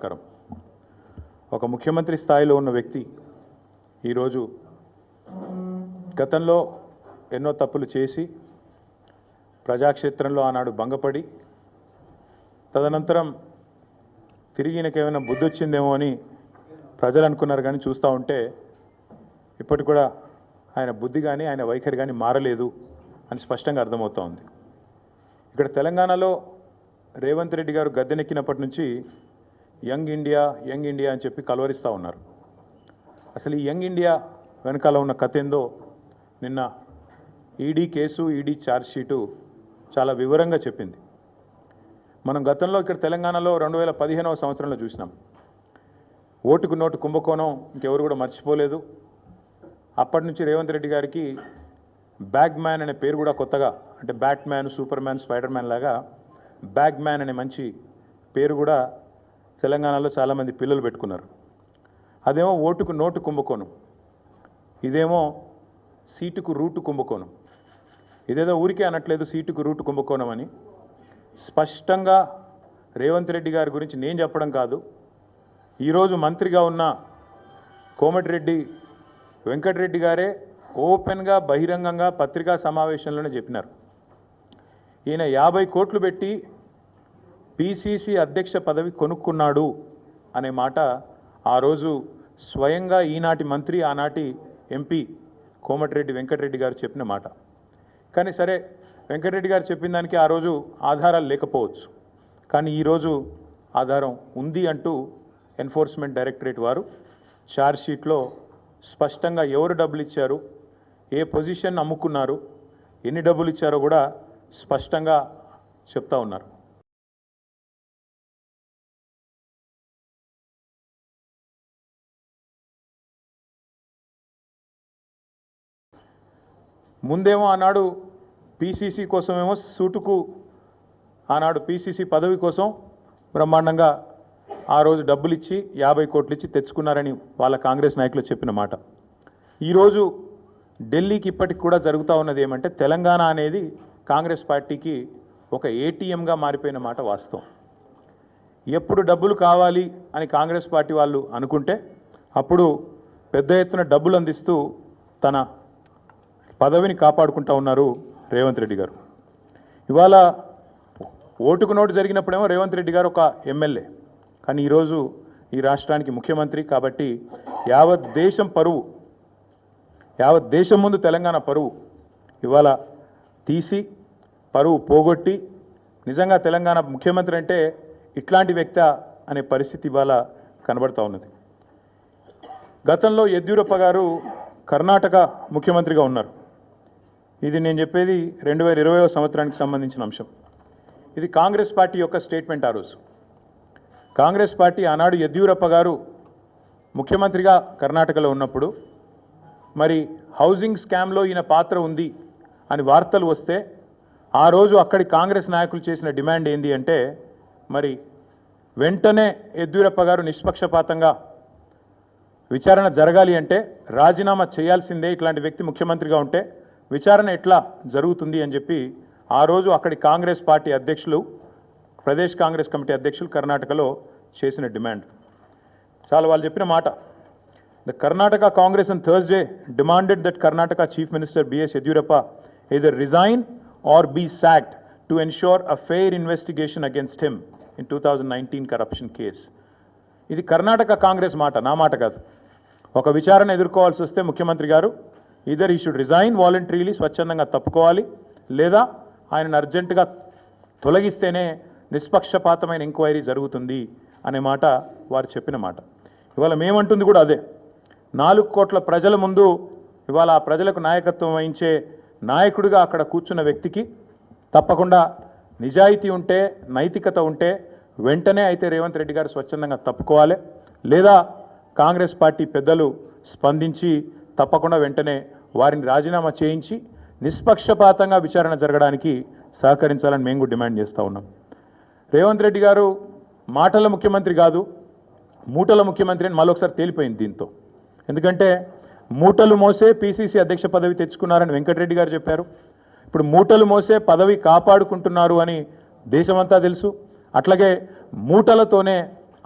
కరం ఒక ముఖ్యమంత్రి స్థాయిలో ఉన్న వ్యక్తి ఈరోజు గతంలో ఎన్నో తప్పులు చేసి ప్రజాక్షేత్రంలో ఆనాడు భంగపడి తదనంతరం తిరిగి ఈయనకేమైనా బుద్ధి వచ్చిందేమో అని ప్రజలు అనుకున్నారు. కానీ చూస్తూ ఉంటే ఇప్పటికి కూడా ఆయన బుద్ధి కానీ ఆయన వైఖరి కానీ మారలేదు అని స్పష్టంగా అర్థమవుతూ ఉంది. ఇక్కడ తెలంగాణలో రేవంత్ రెడ్డి గారు గద్దెనెక్కినప్పటి నుంచి యంగ్ ఇండియా అని చెప్పి కలవరిస్తూ ఉన్నారు. అసలు ఈ యంగ్ ఇండియా వెనకాల ఉన్న కథ ఏందో నిన్న ఈడీ కేసు, ఈడీ ఛార్జ్షీటు చాలా వివరంగా చెప్పింది. మనం గతంలో ఇక్కడ తెలంగాణలో 2015వ సంవత్సరంలో చూసినాం. ఓటుకు నోటు కుంభకోణం ఇంకెవరు కూడా మర్చిపోలేదు. అప్పటి నుంచి రేవంత్ రెడ్డి గారికి బ్యాగ్ మ్యాన్ అనే పేరు కూడా కొత్తగా, అంటే bat man, super man, spider man లాగా బ్యాగ్ మ్యాన్ అనే మంచి పేరు కూడా తెలంగాణలో చాలామంది పిల్లలు పెట్టుకున్నారు. అదేమో ఓటుకు నోటు కుంభకోణం, ఇదేమో సీటుకు రూటు కుంభకోణం. ఇదేదో ఊరికే అనట్లేదు సీటుకు రూటు కుంభకోణం అని. స్పష్టంగా రేవంత్ రెడ్డి గారి గురించి నేను చెప్పడం కాదు, ఈరోజు మంత్రిగా ఉన్న కోమటిరెడ్డి వెంకటరెడ్డి గారే ఓపెన్గా బహిరంగంగా పత్రికా సమావేశంలోనే చెప్పినారు. ఈయన 50 కోట్లు పెట్టి పిసిసి అధ్యక్ష పదవి కొనుక్కున్నాడు అనే మాట ఆ రోజు స్వయంగా ఈనాటి మంత్రి, ఆనాటి ఎంపీ కోమటిరెడ్డి వెంకటరెడ్డి గారు చెప్పిన మాట. కానీ సరే, వెంకటరెడ్డి గారు చెప్పిన దానికి ఆ రోజు ఆధారాలు లేకపోవచ్చు, కానీ ఈరోజు ఆధారం ఉంది అంటూ ఎన్ఫోర్స్మెంట్ డైరెక్టరేట్ వారు ఛార్జ్షీట్లో స్పష్టంగా ఎవరు డబ్బులు ఇచ్చారు, ఏ పొజిషన్ అమ్ముకున్నారు, ఎన్ని డబ్బులు ఇచ్చారో కూడా స్పష్టంగా చెప్తా ఉన్నారు. ముందేమో ఆనాడు పిసిసి కోసమేమో సూటుకు, ఆనాడు పిసిసి పదవి కోసం బ్రహ్మాండంగా ఆ రోజు డబ్బులు ఇచ్చి 50 కోట్లు ఇచ్చి తెచ్చుకున్నారని వాళ్ళ కాంగ్రెస్ నాయకులు చెప్పిన మాట. ఈరోజు ఢిల్లీకి ఇప్పటికి కూడా జరుగుతూ ఉన్నది ఏమంటే, తెలంగాణ అనేది కాంగ్రెస్ పార్టీకి ఒక ఏటీఎంగా మారిపోయిన మాట వాస్తవం. ఎప్పుడు డబ్బులు కావాలి అని కాంగ్రెస్ పార్టీ వాళ్ళు అనుకుంటే అప్పుడు పెద్ద ఎత్తున డబ్బులు అందిస్తూ తన పదవిని కాపాడుకుంటూ ఉన్నారు రేవంత్ రెడ్డి గారు. ఇవాళ ఓటుకు నోటు జరిగినప్పుడేమో రేవంత్ రెడ్డి గారు ఒక ఎమ్మెల్యే, కానీ ఈరోజు ఈ రాష్ట్రానికి ముఖ్యమంత్రి. కాబట్టి యావత్ దేశం పరువు, యావత్ దేశం ముందు తెలంగాణ పరువు ఇవాళ తీసి పరువు పోగొట్టి, నిజంగా తెలంగాణ ముఖ్యమంత్రి అంటే ఇట్లాంటి వ్యక్తి అనే పరిస్థితి ఇవాళ కనబడుతూ ఉన్నది. గతంలో యడ్యూరప్ప గారు కర్ణాటక ముఖ్యమంత్రిగా ఉన్నారు. ఇది నేను చెప్పేది 2020వ సంవత్సరానికి సంబంధించిన అంశం. ఇది కాంగ్రెస్ పార్టీ యొక్క స్టేట్మెంట్. ఆ రోజు కాంగ్రెస్ పార్టీ ఆనాడు యడ్యూరప్ప గారు ముఖ్యమంత్రిగా కర్ణాటకలో ఉన్నప్పుడు మరి హౌసింగ్ స్కామ్లో ఈయన పాత్ర ఉంది అని వార్తలు వస్తే ఆ రోజు అక్కడి కాంగ్రెస్ నాయకులు చేసిన డిమాండ్ ఏంది అంటే, మరి వెంటనే యడ్యూరప్ప గారు నిష్పక్షపాతంగా విచారణ జరగాలి అంటే రాజీనామా చేయాల్సిందే, ఇట్లాంటి వ్యక్తి ముఖ్యమంత్రిగా ఉంటే విచారణ ఎట్లా జరుగుతుంది అని చెప్పి ఆ రోజు అక్కడి కాంగ్రెస్ పార్టీ అధ్యక్షులు, ప్రదేశ్ కాంగ్రెస్ కమిటీ అధ్యక్షులు కర్ణాటకలో చేసిన డిమాండ్. చాలా వాళ్ళు చెప్పిన మాట. The Karnataka Congress on Thursday demanded that Karnataka Chief Minister B.S. Yediyurappa either resign or be sacked to ensure a fair investigation against him in 2019 corruption case. ఇది కర్ణాటక కాంగ్రెస్ మాట, నా మాట కాదు. ఒక విచారణ ఎదుర్కోవాల్సి వస్తే ముఖ్యమంత్రి గారు ఈదర్ ఈ షుడ్ రిజైన్ వాలంటరీలీ, స్వచ్ఛందంగా తప్పుకోవాలి, లేదా ఆయనను అర్జెంటుగా తొలగిస్తేనే నిష్పక్షపాతమైన ఎంక్వైరీ జరుగుతుంది అనే మాట వారు చెప్పిన మాట. ఇవాళ మేమంటుంది కూడా అదే. 4 కోట్ల ప్రజల ముందు ఇవాళ ఆ ప్రజలకు నాయకత్వం వహించే నాయకుడిగా అక్కడ కూర్చున్న వ్యక్తికి తప్పకుండా నిజాయితీ ఉంటే, నైతికత ఉంటే వెంటనే అయితే రేవంత్ రెడ్డి గారు స్వచ్ఛందంగా తప్పుకోవాలి, లేదా కాంగ్రెస్ పార్టీ పెద్దలు స్పందించి తప్పకుండా వెంటనే వారిని రాజీనామా చేయించి నిష్పక్షపాతంగా విచారణ జరగడానికి సహకరించాలని మేము కూడా డిమాండ్ చేస్తూ ఉన్నాం. రేవంత్ రెడ్డి గారు మాటల ముఖ్యమంత్రి కాదు, మూటల ముఖ్యమంత్రి అని మరొకసారి తేలిపోయింది దీంతో. ఎందుకంటే మూటలు మోసే పిసిసి అధ్యక్ష పదవి తెచ్చుకున్నారని వెంకటరెడ్డి గారు చెప్పారు. ఇప్పుడు మూటలు మోసే పదవి కాపాడుకుంటున్నారు అని దేశమంతా తెలుసు. అట్లాగే మూటలతోనే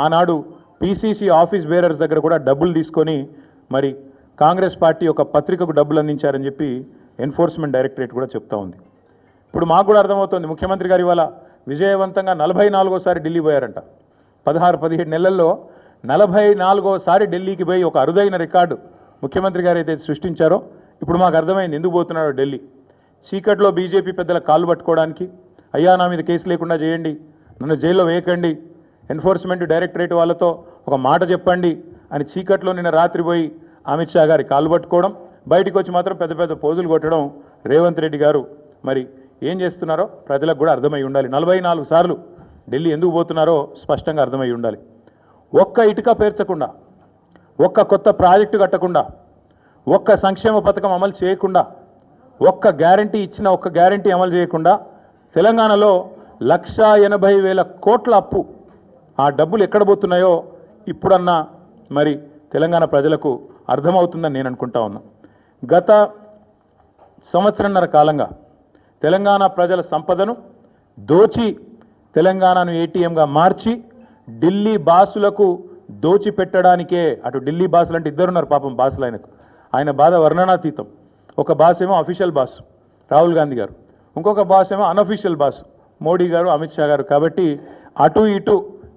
ఆనాడు పీసీసీ ఆఫీస్ బేరర్స్ దగ్గర కూడా డబ్బులు తీసుకొని మరి కాంగ్రెస్ పార్టీ ఒక పత్రికకు డబ్బులు అందించారని చెప్పి ఎన్ఫోర్స్మెంట్ డైరెక్టరేట్ కూడా చెప్తా ఉంది. ఇప్పుడు మాకు కూడా అర్థమవుతుంది, ముఖ్యమంత్రి గారు ఇవాళ విజయవంతంగా 44సారి ఢిల్లీ పోయారంట. 16-17 నెలల్లో 44సారి ఢిల్లీకి పోయి ఒక అరుదైన రికార్డు ముఖ్యమంత్రి గారు అయితే సృష్టించారో ఇప్పుడు మాకు అర్థమైంది ఎందుకు పోతున్నాడో ఢిల్లీ. చీకట్లో బీజేపీ పెద్దల కాళ్ళు పట్టుకోవడానికి, అయ్యా నా మీద కేసు లేకుండా చేయండి, నన్ను జైల్లో వేయకండి, ఎన్ఫోర్స్మెంట్ డైరెక్టరేట్ వాళ్ళతో ఒక మాట చెప్పండి అని చీకట్లో నిన్న రాత్రి పోయి అమిత్ షా గారి కాళ్ళు పట్టుకోవడం, బయటికి వచ్చి మాత్రం పెద్ద పెద్ద పోజులు కొట్టడం రేవంత్ రెడ్డి గారు మరి ఏం చేస్తున్నారో ప్రజలకు కూడా అర్థమై ఉండాలి. 44 సార్లు ఢిల్లీ ఎందుకు పోతున్నారో స్పష్టంగా అర్థమై ఉండాలి. ఒక్క ఇటుక పేర్చకుండా, ఒక్క కొత్త ప్రాజెక్టు కట్టకుండా, ఒక్క సంక్షేమ పథకం అమలు చేయకుండా, ఒక్క గ్యారంటీ ఇచ్చిన ఒక్క గ్యారంటీ అమలు చేయకుండా తెలంగాణలో 1,80,000 కోట్ల అప్పు, ఆ డబ్బులు ఎక్కడ పోతున్నాయో ఇప్పుడన్నా మరి తెలంగాణ ప్రజలకు అర్థమవుతుందని నేను అనుకుంటా ఉన్నా. గత సంవత్సరంన్నర కాలంగా తెలంగాణ ప్రజల సంపదను దోచి తెలంగాణను ఏటీఎంగా మార్చి ఢిల్లీ బాసులకు దోచిపెట్టడానికే, అటు ఢిల్లీ బాసులు అంటే ఇద్దరున్నారు పాపం బాసులు, ఆయన బాధ వర్ణనాతీతం. ఒక బాస్ ఏమో అఫీషియల్ బాస్ రాహుల్ గాంధీ గారు, ఇంకొక బాస్ ఏమో అన్అఫీషియల్ బాస్ మోడీ గారు, అమిత్ షా గారు. కాబట్టి అటు ఇటు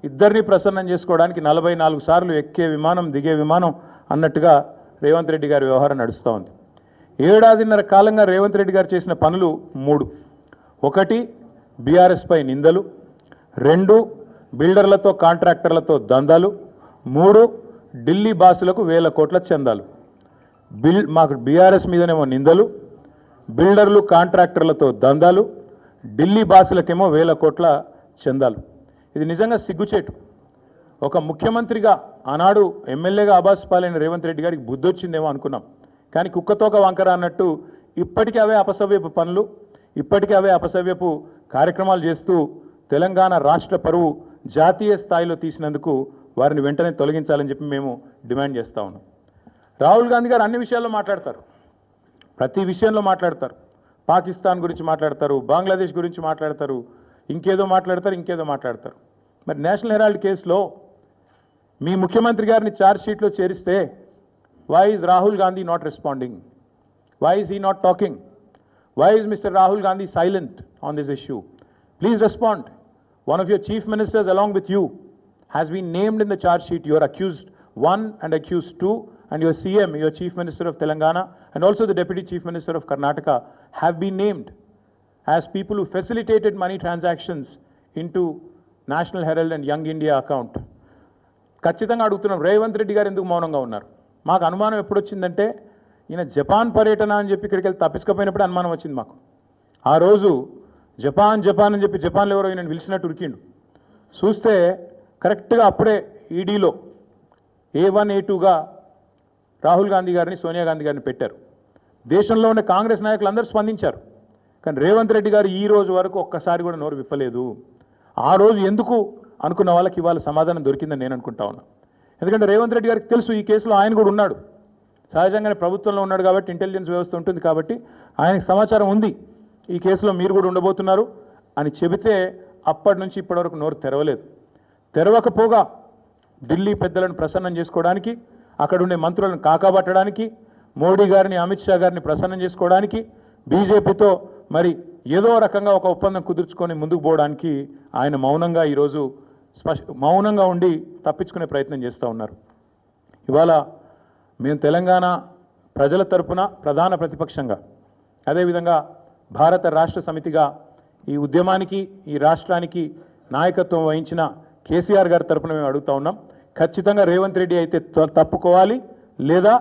ఇద్దరిని ప్రసన్నం చేసుకోవడానికి 44 సార్లు ఎక్కే విమానం దిగే విమానం అన్నట్టుగా రేవంత్ రెడ్డి గారి వ్యవహారం నడుస్తూ ఉంది. 7.5 కాలంగా రేవంత్ రెడ్డి గారు చేసిన పనులు 3. 1 బీఆర్ఎస్ పై నిందలు, 2 బిల్డర్లతో కాంట్రాక్టర్లతో దందాలు, 3 ఢిల్లీ బాసులకు 1000 కోట్ల చందాలు. మాకు బీఆర్ఎస్ మీదనేమో నిందలు, బిల్డర్లు కాంట్రాక్టర్లతో దందాలు, ఢిల్లీ బాసులకేమో 1000 కోట్ల చందాలు. ఇది నిజంగా సిగ్గుచేటు. ఒక ముఖ్యమంత్రిగా ఆనాడు ఎమ్మెల్యేగా అబాస్పాలైన రేవంత్ రెడ్డి గారికి బుద్ధి వచ్చిందేమో అనుకున్నాం. కానీ కుక్కతోక వంకర అన్నట్టు ఇప్పటికీ అవే అపసవ్యపు పనులు, ఇప్పటికీ అవే అపసవ్యపు కార్యక్రమాలు చేస్తూ తెలంగాణ రాష్ట్ర పరువు జాతీయ స్థాయిలో తీసినందుకు వారిని వెంటనే తొలగించాలని చెప్పి మేము డిమాండ్ చేస్తూ ఉన్నాం. రాహుల్ గాంధీ గారు అన్ని విషయాల్లో మాట్లాడతారు, ప్రతి విషయంలో మాట్లాడతారు. పాకిస్తాన్ గురించి మాట్లాడతారు, బంగ్లాదేశ్ గురించి మాట్లాడతారు, ఇంకేదో మాట్లాడతారు. మరి నేషనల్ హెరాల్డ్ కేసులో మీ ముఖ్యమంత్రి గారిని ఛార్జ్ షీట్లో చేరిస్తే why is Rahul Gandhi not responding? Why is he not talking? Why is Mr. Rahul Gandhi silent on this issue? Please respond. One of your chief ministers along with you has been named in the charge sheet. You are accused 1 and accused 2, and your CM, your chief minister of Telangana, and also the deputy chief minister of Karnataka have been named as people who facilitated money transactions into National Herald and Young India account. ఖచ్చితంగా అడుగుతున్నాం, రేవంత్ రెడ్డి గారు ఎందుకు మౌనంగా ఉన్నారు? మాకు అనుమానం ఎప్పుడు వచ్చిందంటే ఈయన జపాన్ పర్యటన అని చెప్పి ఇక్కడికి వెళ్ళి తప్పించుకపోయినప్పుడే అనుమానం వచ్చింది మాకు. ఆ రోజు జపాన్ అని చెప్పి జపాన్లో ఎవరో ఈయన పిలిచినట్టు ఉరికిండు. చూస్తే కరెక్ట్గా అప్పుడే ఈడీలో A1 A2గా రాహుల్ గాంధీ గారిని, సోనియా గాంధీ గారిని పెట్టారు. దేశంలో ఉన్న కాంగ్రెస్ నాయకులు అందరూ స్పందించారు. కానీ రేవంత్ రెడ్డి గారు ఈ రోజు వరకు ఒక్కసారి కూడా నోరు విప్పలేదు. ఆ రోజు ఎందుకు అనుకున్న వాళ్ళకి ఇవాళ సమాధానం దొరికిందని నేను అనుకుంటా ఉన్నా. ఎందుకంటే రేవంత్ రెడ్డి గారికి తెలుసు ఈ కేసులో ఆయన కూడా ఉన్నాడు, సహజంగానే ప్రభుత్వంలో ఉన్నాడు కాబట్టి ఇంటెలిజెన్స్ వ్యవస్థ ఉంటుంది కాబట్టి ఆయనకు సమాచారం ఉంది ఈ కేసులో మీరు కూడా ఉండబోతున్నారు అని చెబితే అప్పటి నుంచి ఇప్పటివరకు నోరు తెరవలేదు. తెరవకపోగా ఢిల్లీ పెద్దలను ప్రసన్నం చేసుకోవడానికి, అక్కడ ఉండే మంత్రులను కాకాబట్టడానికి, మోడీ గారిని, అమిత్ షా గారిని ప్రసన్నం చేసుకోవడానికి, బీజేపీతో మరి ఏదో రకంగా ఒక ఒప్పందం కుదుర్చుకొని ముందుకు పోవడానికి ఆయన మౌనంగా ఈరోజు మౌనంగా ఉండి తప్పించుకునే ప్రయత్నం చేస్తూ ఉన్నారు. ఇవాళ మేము తెలంగాణ ప్రజల తరపున ప్రధాన ప్రతిపక్షంగా, అదేవిధంగా భారత రాష్ట్ర సమితిగా ఈ ఉద్యమానికి, ఈ రాష్ట్రానికి నాయకత్వం వహించిన కేసీఆర్ గారి తరపున మేము అడుగుతూ ఉన్నాం. ఖచ్చితంగా రేవంత్ రెడ్డి అయితే తప్పుకోవాలి, లేదా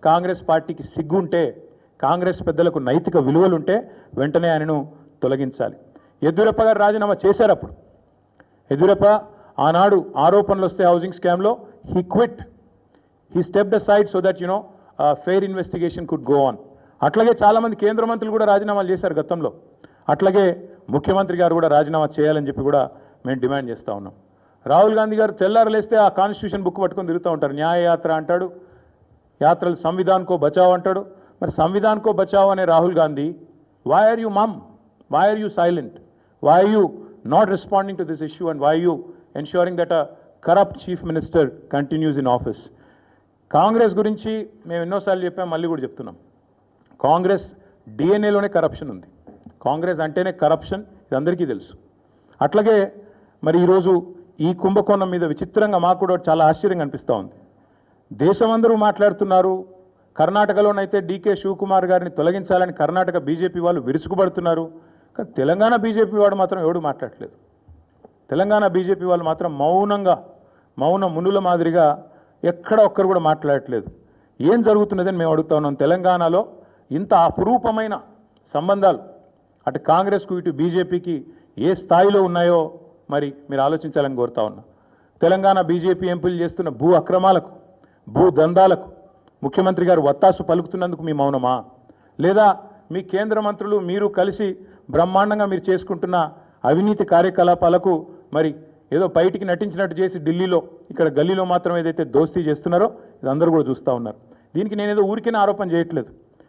కాంగ్రెస్ పార్టీకి సిగ్గుంటే, కాంగ్రెస్ పెద్దలకు నైతిక విలువలుంటే వెంటనే ఆయనను తొలగించాలి. యడ్యూరప్ప గారు రాజీనామా చేశారు. అప్పుడు యడ్యూరప్ప ఆనాడు ఆరోపణలు వస్తే హౌసింగ్ స్కామ్లో he quit, he stepped aside so that fair investigation could go on. అట్లాగే చాలామంది కేంద్ర మంత్రులు కూడా రాజీనామాలు చేశారు గతంలో. అట్లాగే ముఖ్యమంత్రి గారు కూడా రాజీనామా చేయాలని చెప్పి కూడా మేము డిమాండ్ చేస్తూ ఉన్నాం. రాహుల్ గాంధీ గారు తెల్లారలేస్తే ఆ కాన్స్టిట్యూషన్ బుక్ పట్టుకొని తిరుగుతూ ఉంటారు. న్యాయయాత్ర అంటాడు, యాత్రలు సంవిధాన్ కో బచావ్ అంటాడు. మరి సంవిధాన్ కో బచావ్ అనే Rahul Gandhi, why are you mum? Why are you silent? Why are you not responding to this issue, and why are you ensuring that a corrupt chief minister continuous in office. Congress గురించి మేము ఎన్నోసార్లు చెప్పాం, మళ్ళీ కూడా చెప్తున్నాం. కాంగ్రెస్ డిఎన్ఏలోనే కరప్షన్ ఉంది. కాంగ్రెస్ అంటేనే కరప్షన్, ఇది అందరికీ తెలుసు. అట్లాగే మరి ఈరోజు ఈ కుంభకోణం మీద విచిత్రంగా మాకు కూడా చాలా ఆశ్చర్యంగా అనిపిస్తూ ఉంది. దేశమందరూ మాట్లాడుతున్నారు. కర్ణాటకలోనైతే డీకే శివకుమార్ గారిని తొలగించాలని కర్ణాటక బీజేపీ వాళ్ళు విరుచుకుపడుతున్నారు. కానీ తెలంగాణ బీజేపీ వాడు మాత్రం ఎవడు మాట్లాడట్లేదు. తెలంగాణ బీజేపీ వాళ్ళు మాత్రం మౌనంగా, మౌన మునుల మాదిరిగా ఎక్కడ ఒక్కరు కూడా మాట్లాడట్లేదు. ఏం జరుగుతున్నదని మేము అడుగుతా ఉన్నాం. తెలంగాణలో ఇంత అపురూపమైన సంబంధాలు అటు కాంగ్రెస్కు ఇటు బీజేపీకి ఏ స్థాయిలో ఉన్నాయో మరి మీరు ఆలోచించాలని కోరుతా ఉన్నా. తెలంగాణ బీజేపీ ఎంపీలు చేస్తున్న భూ అక్రమాలకు, భూ దందాలకు ముఖ్యమంత్రి గారు వత్తాసు పలుకుతున్నందుకు మీ మౌనమా? లేదా మీ కేంద్ర మంత్రులు మీరు కలిసి బ్రహ్మాండంగా మీరు చేసుకుంటున్న అవినీతి కార్యకలాపాలకు మరి ఏదో బయటికి నటించినట్టు చేసి ఢిల్లీలో, ఇక్కడ గల్లీలో మాత్రం ఏదైతే దోస్తీ చేస్తున్నారో ఇది అందరూ కూడా చూస్తూ ఉన్నారు. దీనికి నేనేదో ఊరికే ఆరోపణ చేయట్లేదు.